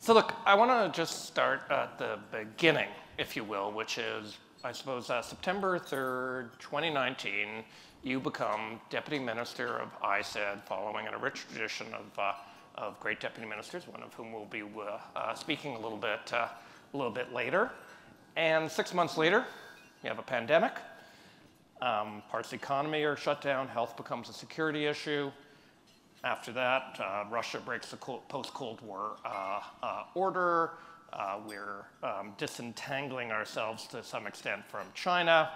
So look, I want to just start at the beginning, if you will, which is, I suppose, September 3rd, 2019, you become Deputy Minister of ISED, following in a rich tradition of great deputy ministers, one of whom will be speaking a little bit later. And 6 months later, you have a pandemic. Parts of the economy are shut down. Health becomes a security issue. After that, Russia breaks the post-Cold War order. We're disentangling ourselves to some extent from China.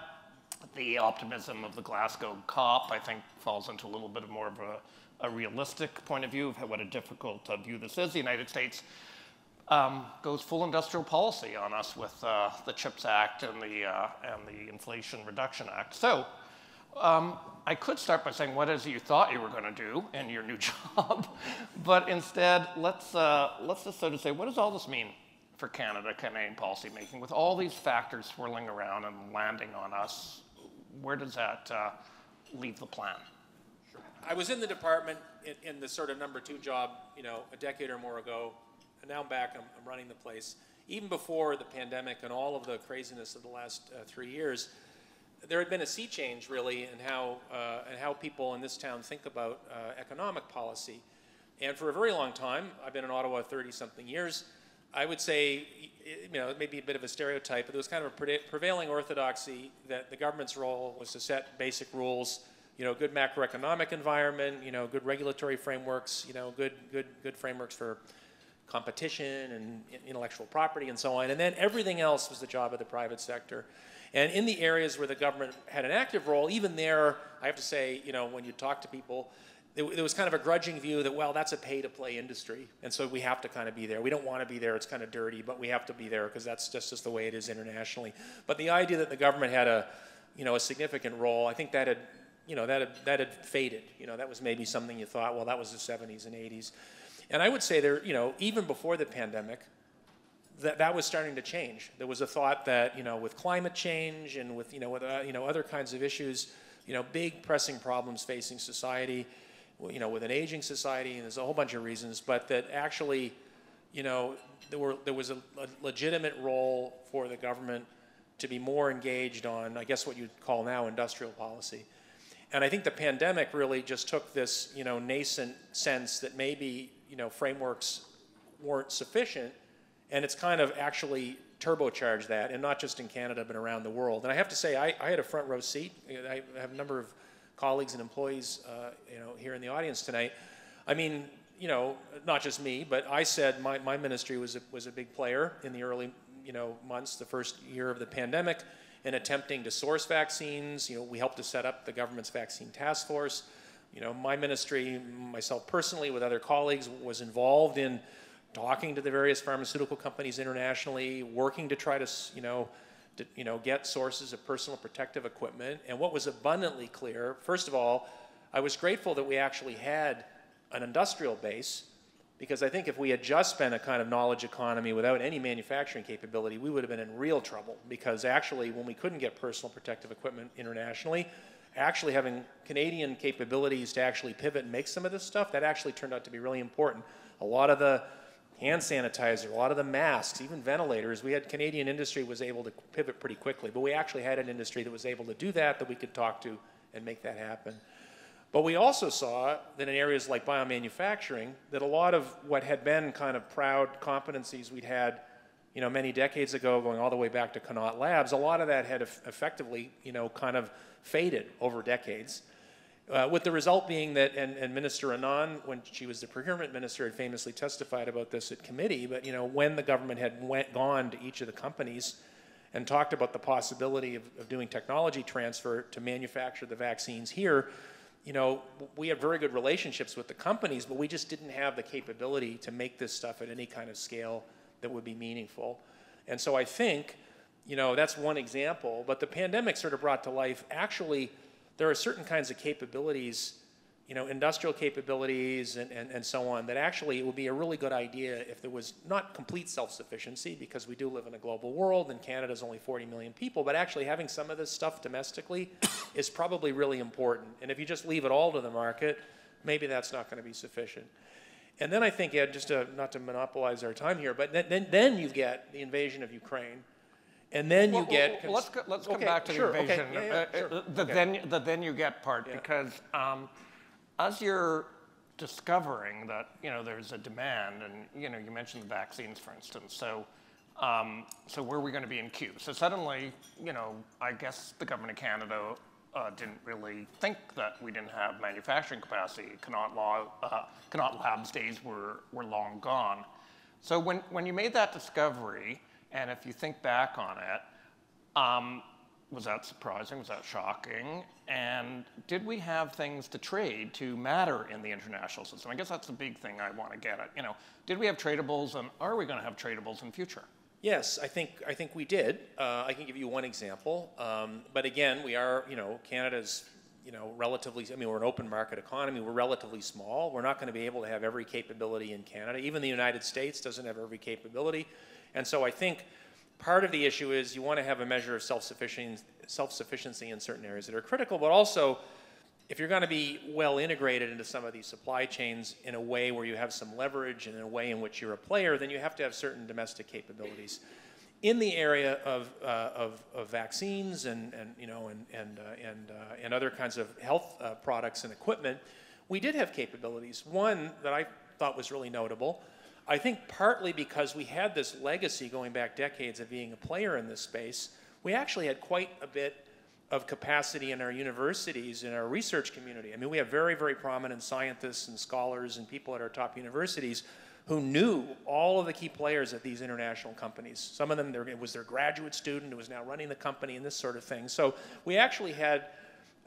The optimism of the Glasgow COP, I think, falls into a little bit more of a realistic point of view of what a difficult view this is. The United States goes full industrial policy on us with the CHIPS Act and the Inflation Reduction Act. So I could start by saying what is it you thought you were going to do in your new job, but instead let's just sort of say, what does all this mean for Canada, Canadian policy making, with all these factors swirling around and landing on us? Where does that leave the plan? Sure. I was in the department in the sort of #2 job, a decade or more ago, and now I'm back. I'm running the place. Even before the pandemic and all of the craziness of the last 3 years, there had been a sea change, really, in how people in this town think about economic policy. And for a very long time, I've been in Ottawa 30-something years, I would say, it may be a bit of a stereotype, but there was kind of a prevailing orthodoxy that the government's role was to set basic rules, good macroeconomic environment, good regulatory frameworks, good frameworks for competition and intellectual property and so on. And then everything else was the job of the private sector. And in the areas where the government had an active role, even there, I have to say, when you talk to people, there was kind of a grudging view that, well, that's a pay-to-play industry, and so we have to kind of be there. We don't want to be there, it's kind of dirty, but we have to be there because that's just the way it is internationally. But the idea that the government had a significant role, I think that had faded. That was maybe something you thought, well, that was the 70s and 80s. And I would say there, even before the pandemic, that was starting to change. There was a thought that, with climate change and with, other kinds of issues, big pressing problems facing society, with an aging society, and there's a whole bunch of reasons, but that actually, there was a legitimate role for the government to be more engaged on, I guess what you'd call now industrial policy. And I think the pandemic really just took this, nascent sense that maybe, frameworks weren't sufficient, and it's kind of actually turbocharged that, and not just in Canada, but around the world. And I have to say, I had a front row seat. I have a number of colleagues and employees, here in the audience tonight. I mean, not just me, but I said my ministry was a big player in the early, months, the first year of the pandemic, in attempting to source vaccines. We helped to set up the government's vaccine task force. My ministry, myself personally, with other colleagues, was involved in talking to the various pharmaceutical companies internationally, working to try to, get sources of personal protective equipment. And what was abundantly clear, first of all, I was grateful that we actually had an industrial base, because I think if we had just been a kind of knowledge economy without any manufacturing capability, we would have been in real trouble. Because actually, when we couldn't get personal protective equipment internationally, actually having Canadian capabilities to actually pivot and make some of this stuff, that actually turned out to be really important. A lot of the hand sanitizer, a lot of the masks, even ventilators, Canadian industry was able to pivot pretty quickly, but we actually had an industry that was able to do that we could talk to and make that happen. But we also saw that in areas like biomanufacturing, that a lot of what had been kind of proud competencies we'd had, many decades ago, going all the way back to Connaught Labs, a lot of that had effectively, kind of faded over decades. With the result being that, and Minister Anand, when she was the procurement minister, had famously testified about this at committee, but when the government had gone to each of the companies and talked about the possibility of doing technology transfer to manufacture the vaccines here, we had very good relationships with the companies, but we just didn't have the capability to make this stuff at any kind of scale that would be meaningful. And so I think, that's one example, but the pandemic sort of brought to life, actually, there are certain kinds of capabilities, industrial capabilities and so on, that actually it would be a really good idea if there was not complete self-sufficiency, because we do live in a global world and Canada's only 40 million people, but actually having some of this stuff domestically is probably really important. And if you just leave it all to the market, maybe that's not going to be sufficient. And then I think, Ed, just not to monopolize our time here, but then you get the invasion of Ukraine, and then you get. Well, let's come back to the invasion. Okay. The then you get part, because as you're discovering that there's a demand, and you mentioned the vaccines, for instance. So where are we going to be in queue? So suddenly, I guess the government of Canada didn't really think that we didn't have manufacturing capacity. Connaught Labs days were long gone. So when you made that discovery, and if you think back on it, was that surprising? Was that shocking? And did we have things to trade to matter in the international system? I guess that's the big thing I want to get at. Did we have tradables, and are we going to have tradables in future? Yes, I think we did. I can give you one example. But again, we are, Canada's, relatively, we're an open market economy. We're relatively small. We're not going to be able to have every capability in Canada. Even the United States doesn't have every capability. And so I think part of the issue is you want to have a measure of self-sufficiency in certain areas that are critical, but also if you're going to be well integrated into some of these supply chains in a way where you have some leverage and in a way in which you're a player, then you have to have certain domestic capabilities. In the area of vaccines and other kinds of health products and equipment, we did have capabilities. One that I thought was really notable, I think partly because we had this legacy going back decades of being a player in this space, we actually had quite a bit of capacity in our universities, in our research community. We have very, very prominent scientists and scholars and people at our top universities who knew all of the key players at these international companies. Some of them, it was their graduate student who was now running the company and this sort of thing. So we actually had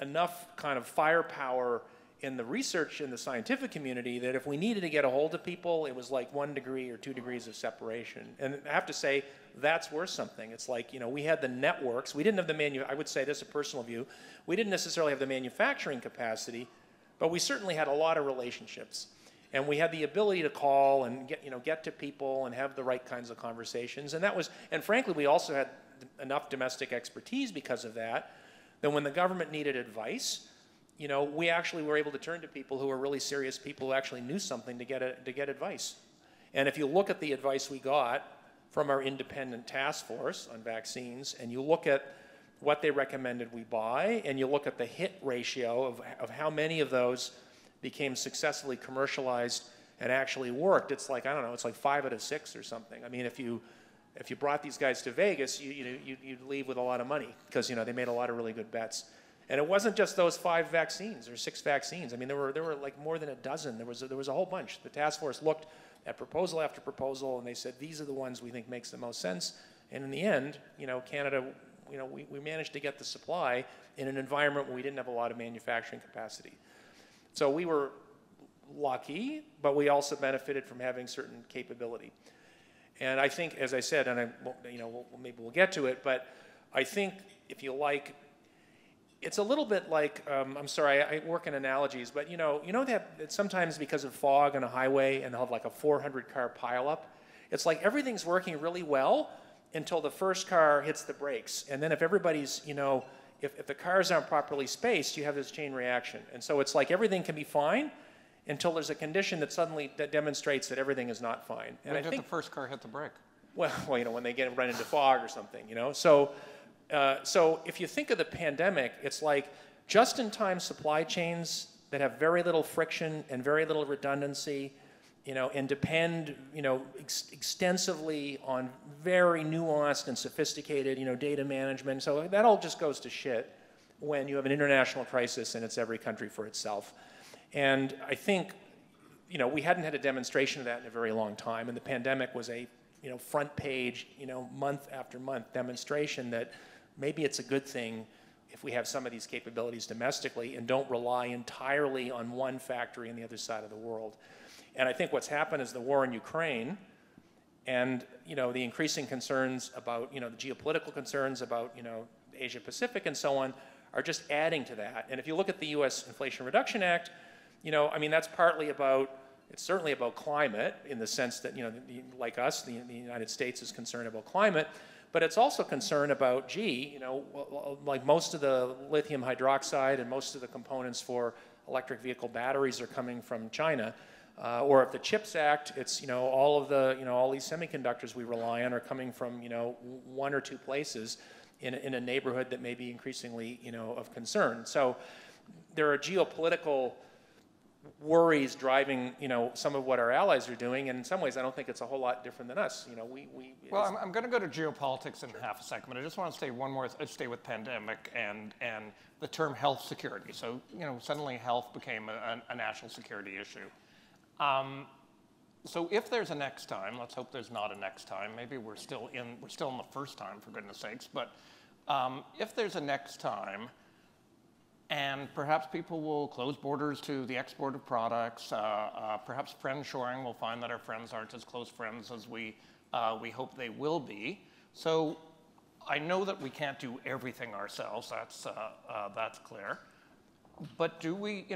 enough kind of firepower in the research in the scientific community that if we needed to get a hold of people, it was like 1 degree or 2 degrees of separation. And I have to say, that's worth something. It's like, we had the networks. We didn't have the I would say this is a personal view. We didn't necessarily have the manufacturing capacity, but we certainly had a lot of relationships. And we had the ability to call and get to people and have the right kinds of conversations. And frankly, we also had enough domestic expertise because of that when the government needed advice, we actually were able to turn to people who were really serious people who actually knew something to get advice. And if you look at the advice we got from our independent task force on vaccines, and you look at what they recommended we buy, and you look at the hit ratio of how many of those became successfully commercialized and actually worked, it's like, I don't know, it's like 5 out of 6 or something. If you brought these guys to Vegas, you'd leave with a lot of money because they made a lot of really good bets. And it wasn't just those 5 vaccines or 6 vaccines. There were like more than a dozen. There was a whole bunch. The task force looked at proposal after proposal, and they said, these are the ones we think makes the most sense. And in the end, Canada, we managed to get the supply in an environment where we didn't have a lot of manufacturing capacity. So we were lucky, but we also benefited from having certain capability. And I think, as I said, and maybe we'll get to it, but I think if you like, it's a little bit like, I'm sorry, I work in analogies, but that sometimes because of fog on a highway and they'll have like a 400-car pileup, it's like everything's working really well until the first car hits the brakes. And then if everybody's, if the cars aren't properly spaced, you have this chain reaction. And so it's like everything can be fine until there's a condition that suddenly demonstrates that everything is not fine. And when did the first car hit the brake? Well, when they run into fog or something, So if you think of the pandemic, it's like just-in-time supply chains that have very little friction and very little redundancy, and depend, extensively on very nuanced and sophisticated, data management. So that all just goes to shit when you have an international crisis and it's every country for itself. And I think, we hadn't had a demonstration of that in a very long time, and the pandemic was a, front page, month after month demonstration that maybe it's a good thing if we have some of these capabilities domestically and don't rely entirely on one factory on the other side of the world. And I think what's happened is the war in Ukraine and the increasing concerns about the geopolitical concerns about Asia Pacific and so on are just adding to that. And if you look at the U.S. Inflation Reduction Act, that's partly about, it's certainly about climate in the sense that like us, the United States is concerned about climate. But it's also concerned about, like most of the lithium hydroxide and most of the components for electric vehicle batteries are coming from China. Or if the CHIPS Act, it's, all of the, all these semiconductors we rely on are coming from, one or two places in a neighborhood that may be increasingly, of concern. So there are geopolitical worries driving, some of what our allies are doing, and in some ways I don't think it's a whole lot different than us. Well, I'm going to go to geopolitics in half a second, but I just want to stay with pandemic and the term health security. So, suddenly health became a national security issue. So if there's a next time, let's hope there's not a next time. Maybe we're still in the first time, for goodness sakes. But if there's a next time, and perhaps people will close borders to the export of products. Perhaps friend shoring will find that our friends aren't as close friends as we hope they will be. So I know that we can't do everything ourselves. That's clear. But do we,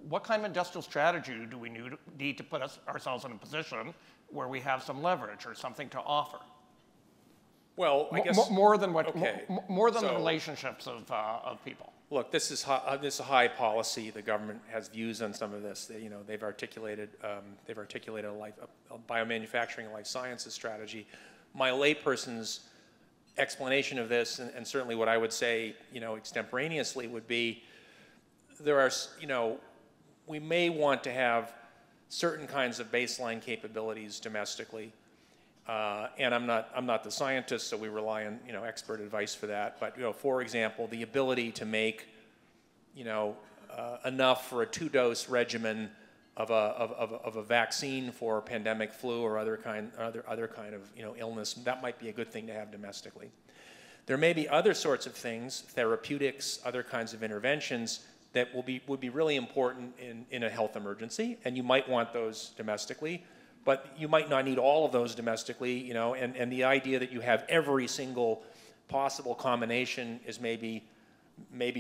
what kind of industrial strategy do we need to put ourselves in a position where we have some leverage or something to offer? Well, I guess more than the So- relationships of people. Look, this is high policy. The government has views on some of this. They've articulated a biomanufacturing and life sciences strategy. My layperson's explanation of this, and certainly what I would say, extemporaneously, would be there are, we may want to have certain kinds of baseline capabilities domestically. And I'm not the scientist, so we rely on expert advice for that. But for example, the ability to make enough for a 2-dose regimen of a vaccine for pandemic flu or other kind of illness, that might be a good thing to have domestically. There may be other sorts of things, therapeutics, other kinds of interventions that would be really important in a health emergency, and you might want those domestically. But you might not need all of those domestically, and the idea that you have every single possible combination is maybe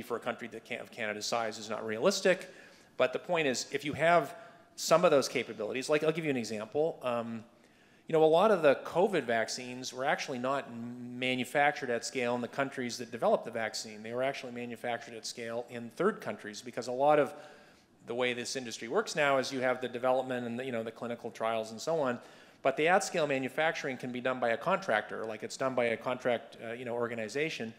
for a country of Canada's size is not realistic. But the point is, if you have some of those capabilities, like I'll give you an example. A lot of the COVID vaccines were actually not manufactured at scale in the countries that developed the vaccine. They were actually manufactured at scale in third countries, because a lot of the way this industry works now is you have the development and the clinical trials and so on, but the at-scale manufacturing can be done by a contractor, like it's done by a contract organization.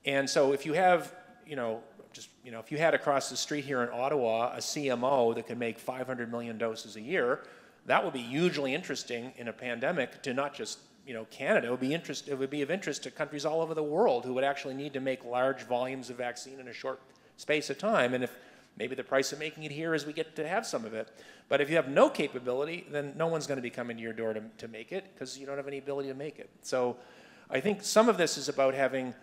And so if you have if you had across the street here in Ottawa a CMO that could make 500 million doses a year, that would be hugely interesting in a pandemic to not just Canada. It would be of interest to countries all over the world who would actually need to make large volumes of vaccine in a short space of time. And if maybe the price of making it here is we get to have some of it. But if you have no capability, then no one's going to be coming to your door to make it, because you don't have any ability to make it. So I think some of this is about having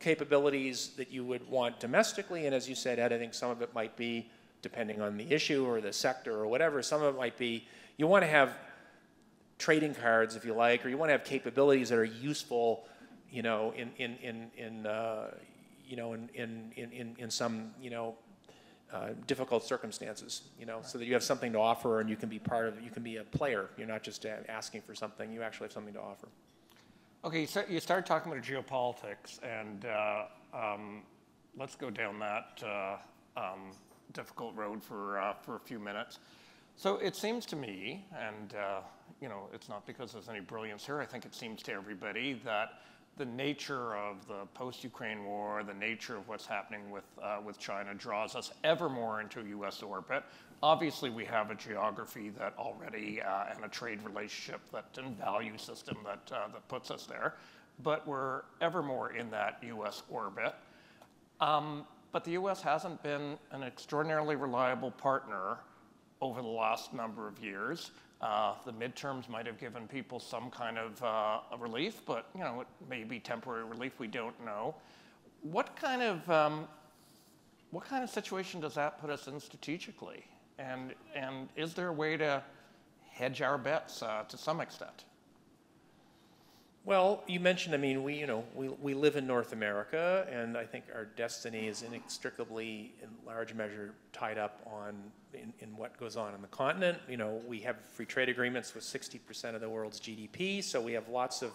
capabilities that you would want domestically. And as you said, Ed, I think some of it might be, depending on the issue or the sector or whatever, some of it might be you want to have trading cards, if you like, or you want to have capabilities that are useful, in some, difficult circumstances, so that you have something to offer and you can be part of it. You can be a player. You're not just asking for something. You actually have something to offer. Okay, so you started talking about geopolitics, and let's go down that difficult road for a few minutes. So it seems to me, and it's not because there's any brilliance here, I think it seems to everybody that the nature of the post-Ukraine war, the nature of what's happening with China draws us ever more into U.S. orbit. Obviously, we have a geography that already, and a trade relationship and value system that puts us there, but we're ever more in that U.S. orbit. But the U.S. hasn't been an extraordinarily reliable partner over the last number of years. The midterms might have given people some kind of a relief, but it may be temporary relief. We don't know. What kind of situation does that put us in strategically? And is there a way to hedge our bets to some extent? Well, you mentioned, we live in North America, and I think our destiny is inextricably, in large measure, tied up in what goes on the continent. We have free trade agreements with 60% of the world's GDP, so we have lots of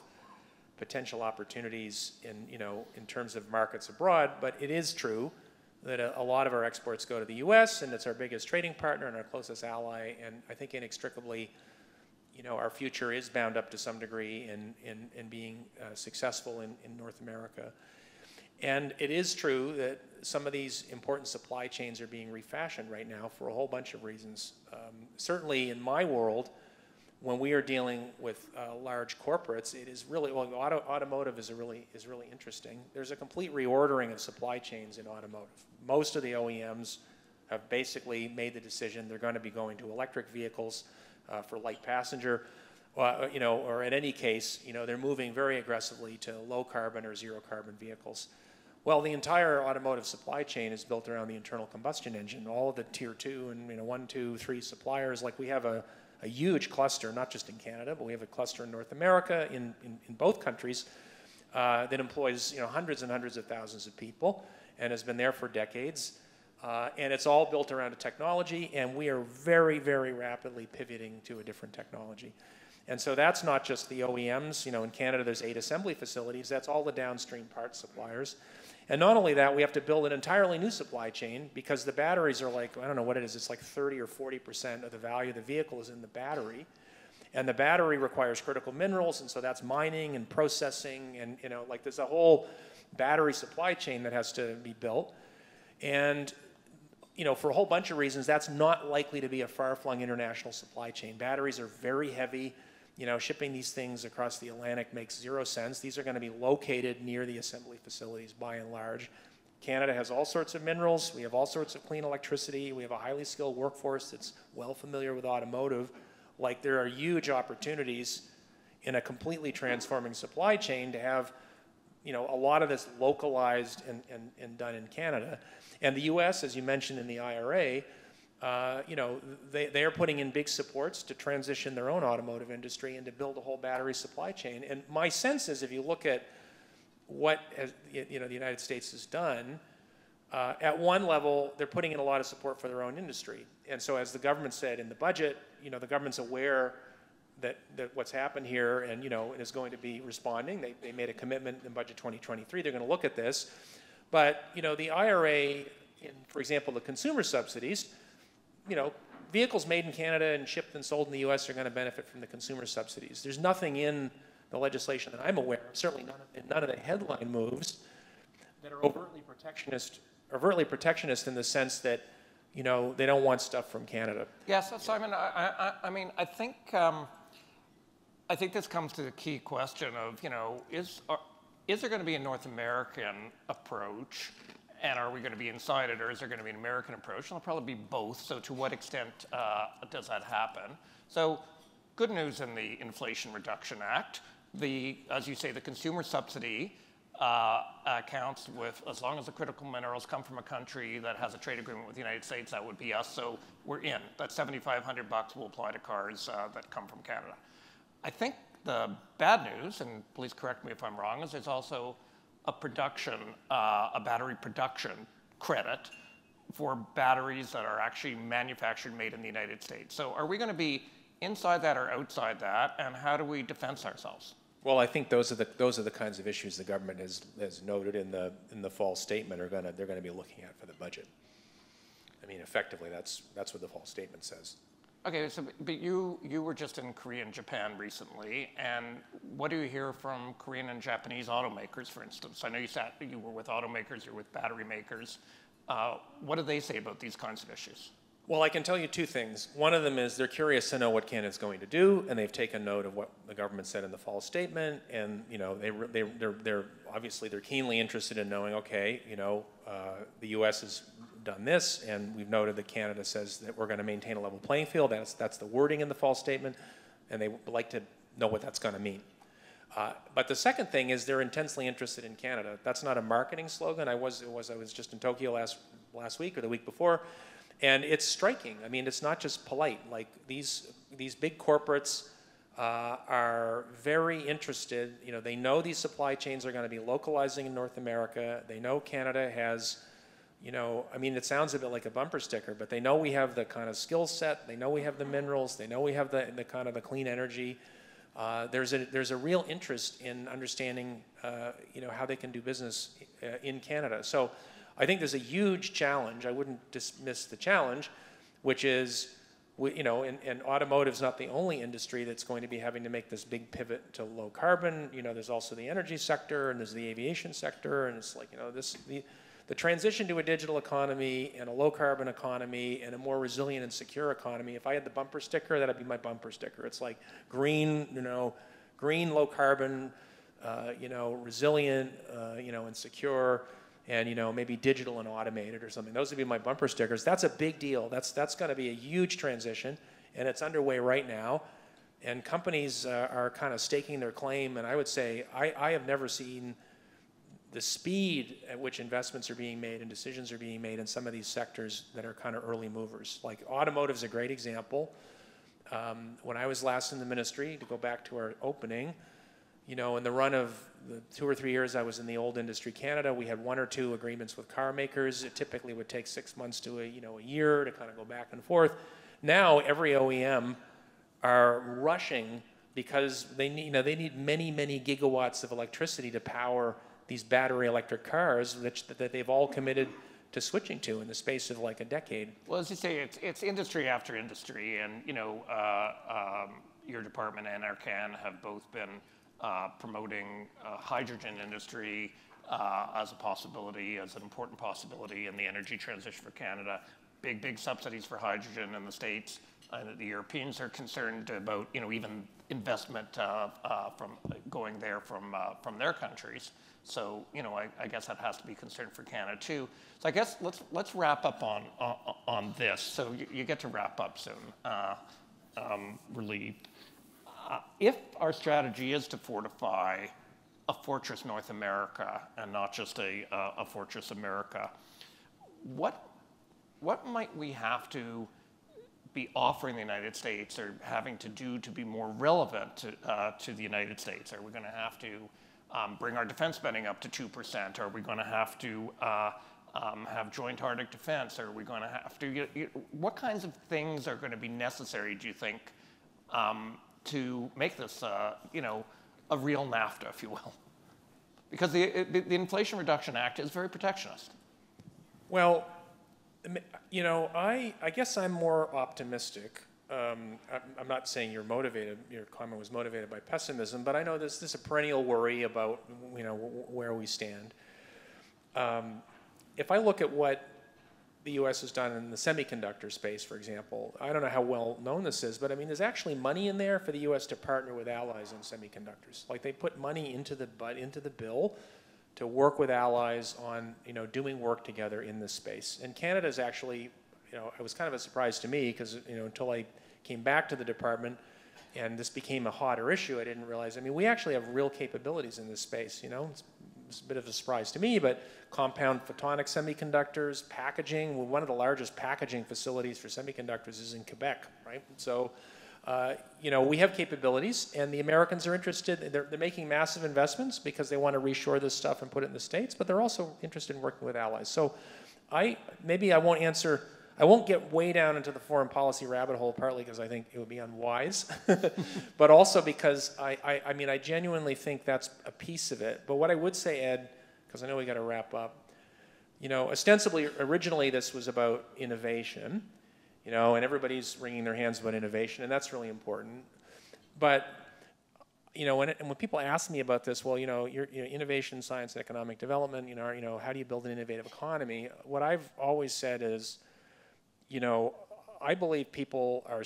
potential opportunities in terms of markets abroad. But it is true that a lot of our exports go to the U.S., and it's our biggest trading partner and our closest ally, and I think inextricably, our future is bound up to some degree in being successful in North America. And it is true that some of these important supply chains are being refashioned right now for a whole bunch of reasons. Certainly in my world, when we are dealing with large corporates, it is really, well, automotive is really interesting. There's a complete reordering of supply chains in automotive. Most of the OEMs have basically made the decision they're going to be going to electric vehicles for light passenger, or in any case, they're moving very aggressively to low carbon or zero carbon vehicles. Well, the entire automotive supply chain is built around the internal combustion engine. All of the tier 2 and 1, 2, 3 suppliers, like we have a huge cluster, not just in Canada, but we have a cluster in North America, in both countries, that employs hundreds and hundreds of thousands of people and has been there for decades. And it's all built around a technology, and we are very, very rapidly pivoting to a different technology. And so that's not just the OEMs. In Canada, there's 8 assembly facilities. That's all the downstream parts suppliers. And not only that, we have to build an entirely new supply chain because the batteries are like, I don't know what it is, it's like 30 or 40% of the value of the vehicle is in the battery. And the battery requires critical minerals, and so that's mining and processing, and there's a whole battery supply chain that has to be built. And for a whole bunch of reasons, that's not likely to be a far-flung international supply chain. Batteries are very heavy. Shipping these things across the Atlantic makes zero sense. These are going to be located near the assembly facilities by and large. Canada has all sorts of minerals. We have all sorts of clean electricity. We have a highly skilled workforce that's well familiar with automotive. There are huge opportunities in a completely transforming supply chain to have a lot of this localized and done in Canada. And the U.S., as you mentioned in the IRA, they are putting in big supports to transition their own automotive industry and to build a whole battery supply chain. And my sense is, if you look at what the United States has done, at one level, they're putting in a lot of support for their own industry. And so, as the government said in the budget, the government's aware that what's happened here and is going to be responding. They made a commitment in budget 2023. They're going to look at this. But the IRA, for example, the consumer subsidies, vehicles made in Canada and shipped and sold in the U.S. are going to benefit from the consumer subsidies. There's nothing in the legislation that I'm aware of, certainly none of the headline moves, that are overtly protectionist in the sense that they don't want stuff from Canada. Yes, Simon. I mean, I think this comes to the key question of is there going to be a North American approach? And are we going to be inside it, or is there going to be an American approach? It'll probably be both. So to what extent does that happen? So good news in the Inflation Reduction Act. As you say, the consumer subsidy counts with, as long as the critical minerals come from a country that has a trade agreement with the United States, that would be us. So we're in. That $7,500 will apply to cars that come from Canada. I think the bad news, and please correct me if I'm wrong, is there's also a battery production credit for batteries that are actually manufactured, made in the United States. So are we going to be inside that or outside that, and how do we defend ourselves? Well, I think those are the kinds of issues the government has noted in the fall statement they're going to be looking at for the budget. I mean, effectively, that's what the fall statement says. Okay, but you were just in Korea and Japan recently, and what do you hear from Korean and Japanese automakers, for instance? I know you were with automakers, you're with battery makers. What do they say about these kinds of issues? Well, I can tell you two things. One of them is they're curious to know what Canada's going to do, and they've taken note of what the government said in the fall statement, and they're obviously keenly interested in knowing, okay, the U.S. has done this, and we've noted that Canada says that we're going to maintain a level playing field. That's the wording in the fall statement, and they would like to know what that's going to mean. But the second thing is they're intensely interested in Canada. That's not a marketing slogan. I was just in Tokyo last week or the week before, and it's striking. I mean, it's not just polite. Like these big corporates are very interested. They know these supply chains are going to be localizing in North America. They know Canada has. I mean, it sounds a bit like a bumper sticker, but they know we have the kind of skill set. They know we have the minerals. They know we have the kind of the clean energy. There's a real interest in understanding, how they can do business in Canada. So I think there's a huge challenge. I wouldn't dismiss the challenge, which is, and automotive's not the only industry that's going to be having to make this big pivot to low carbon. There's also the energy sector, and there's the aviation sector, and it's like, the transition to a digital economy and a low carbon economy and a more resilient and secure economy. If I had the bumper sticker, that'd be my bumper sticker. It's like green, green, low carbon, resilient, and secure, and maybe digital and automated or something. Those would be my bumper stickers. That's a big deal. That's going to be a huge transition, and it's underway right now. And companies are kind of staking their claim. And I would say I have never seen the speed at which investments are being made and decisions are being made in some of these sectors that are kind of early movers. Like automotive is a great example. When I was last in the ministry, to go back to our opening, in the run of the 2 or 3 years I was in the old industry Canada, we had 1 or 2 agreements with car makers. It typically would take 6 months to a year to kind of go back and forth. Now every OEM are rushing because they need many, many gigawatts of electricity to power these battery electric cars that they've all committed to switching to in the space of like a decade. Well, as you say, it's industry after industry, and your department and NRCan have both been promoting hydrogen industry as a possibility, as an important possibility in the energy transition for Canada. Big subsidies for hydrogen in the States. The Europeans are concerned about even investment from going there from their countries. So I guess that has to be concerned for Canada too. So I guess let's wrap up on this. So you get to wrap up soon, relieved. If our strategy is to fortify a fortress North America and not just a fortress America, what might we have to be offering the United States or having to do to be more relevant to the United States? Are we going to have to bring our defense spending up to 2%? Are we going to have to have joint Arctic defense? Are we going to have to? What kinds of things are going to be necessary, do you think, to make this, a real NAFTA, if you will? Because the Inflation Reduction Act is very protectionist. Well, I guess I'm more optimistic. I'm not saying you're motivated. Your comment was motivated by pessimism, but I know there's a perennial worry about where we stand. If I look at what the U.S. has done in the semiconductor space, for example, I don't know how well known this is, but I mean, there's actually money in there for the U.S. to partner with allies in semiconductors. Like they put money into the bill to work with allies on doing work together in this space. And Canada's actually, it was kind of a surprise to me because until I came back to the department and this became a hotter issue, I didn't realize. I mean, we actually have real capabilities in this space. It's a bit of a surprise to me, but compound photonic semiconductors, packaging. One of the largest packaging facilities for semiconductors is in Quebec, right? So, we have capabilities, and the Americans are interested. They're making massive investments because they want to reshore this stuff and put it in the States, but they're also interested in working with allies. So, I won't get way down into the foreign policy rabbit hole, partly because I think it would be unwise, but also because I genuinely think that's a piece of it. But what I would say, Ed, because I know we got to wrap up, ostensibly, originally this was about innovation, and everybody's wringing their hands about innovation, and that's really important. But, when people ask me about this, well, your innovation, science, and economic development, how do you build an innovative economy? What I've always said is, I believe people are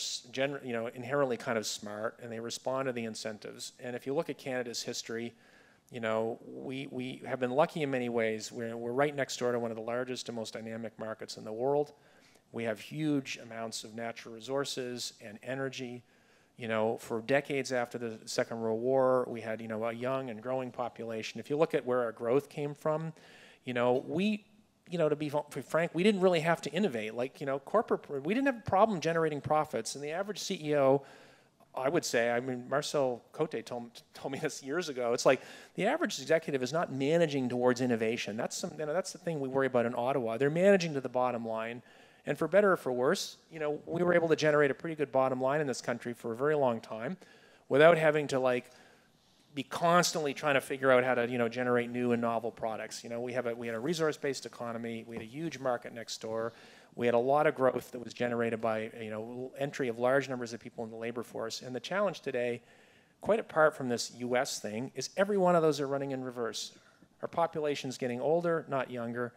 inherently kind of smart, and they respond to the incentives. And if you look at Canada's history, we have been lucky in many ways. We're right next door to one of the largest and most dynamic markets in the world. We have huge amounts of natural resources and energy. For decades after the Second World War, we had a young and growing population. If you look at where our growth came from, to be frank, we didn't really have to innovate. Like, we didn't have a problem generating profits. And the average CEO, I would say, Marcel Cote told me this years ago. It's like the average executive is not managing towards innovation. That's the thing we worry about in Ottawa. They're managing to the bottom line. And for better or for worse, we were able to generate a pretty good bottom line in this country for a very long time without having to be constantly trying to figure out how to, generate new and novel products. We had a resource-based economy. We had a huge market next door. We had a lot of growth that was generated by, entry of large numbers of people in the labor force. And the challenge today, quite apart from this U.S. thing, is every one of those are running in reverse. Our population's getting older, not younger.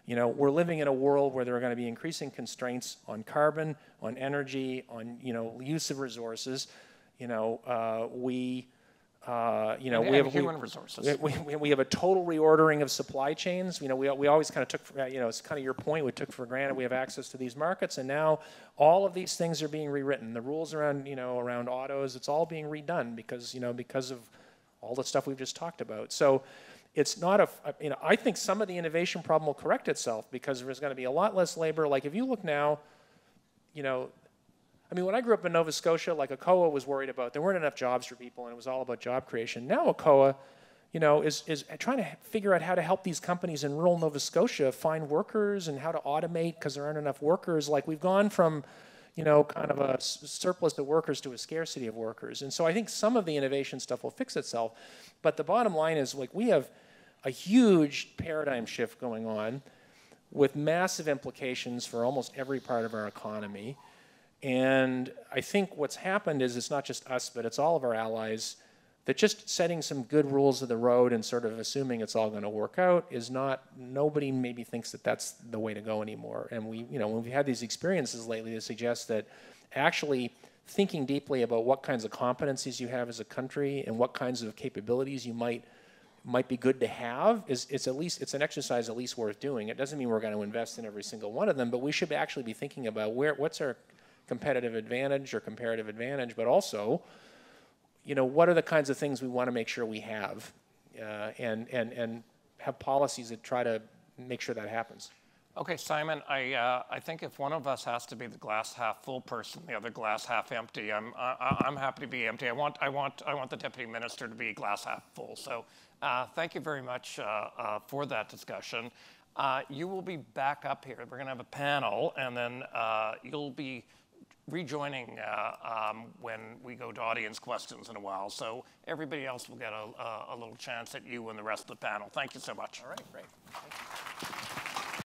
We're living in a world where there are going to be increasing constraints on carbon, on energy, on, use of resources. We have human resources. We have a total reordering of supply chains. We always kind of took, it's kind of your point, we took for granted we have access to these markets, and now all of these things are being rewritten. The rules around, around autos, it's all being redone because of all the stuff we've just talked about. So it's not I think some of the innovation problem will correct itself because there's going to be a lot less labor. Like if you look now, when I grew up in Nova Scotia, like ACOA was worried about, there weren't enough jobs for people, and it was all about job creation. Now ACOA, is trying to figure out how to help these companies in rural Nova Scotia find workers and how to automate because there aren't enough workers. Like we've gone from, kind of a surplus of workers to a scarcity of workers. And so I think some of the innovation stuff will fix itself. But the bottom line is, like, we have a huge paradigm shift going on with massive implications for almost every part of our economy. And I think what's happened is it's not just us, but it's all of our allies, that just setting some good rules of the road and sort of assuming it's all going to work out is not, nobody maybe thinks that that's the way to go anymore. And when we've had these experiences lately that suggest that actually thinking deeply about what kinds of competencies you have as a country and what kinds of capabilities you might be good to have it's an exercise at least worth doing. It doesn't mean we're going to invest in every single one of them, but we should actually be thinking about what's our competitive advantage or comparative advantage, but also, what are the kinds of things we want to make sure we have, and have policies that try to make sure that happens. Okay, Simon, I think if one of us has to be the glass half full person, the other glass half empty, I'm happy to be empty. I want the deputy minister to be glass half full. So thank you very much for that discussion. You will be back up here. We're going to have a panel, and then you'll be rejoining when we go to audience questions in a while. So everybody else will get a little chance at you and the rest of the panel. Thank you so much. All right, great. Thank you.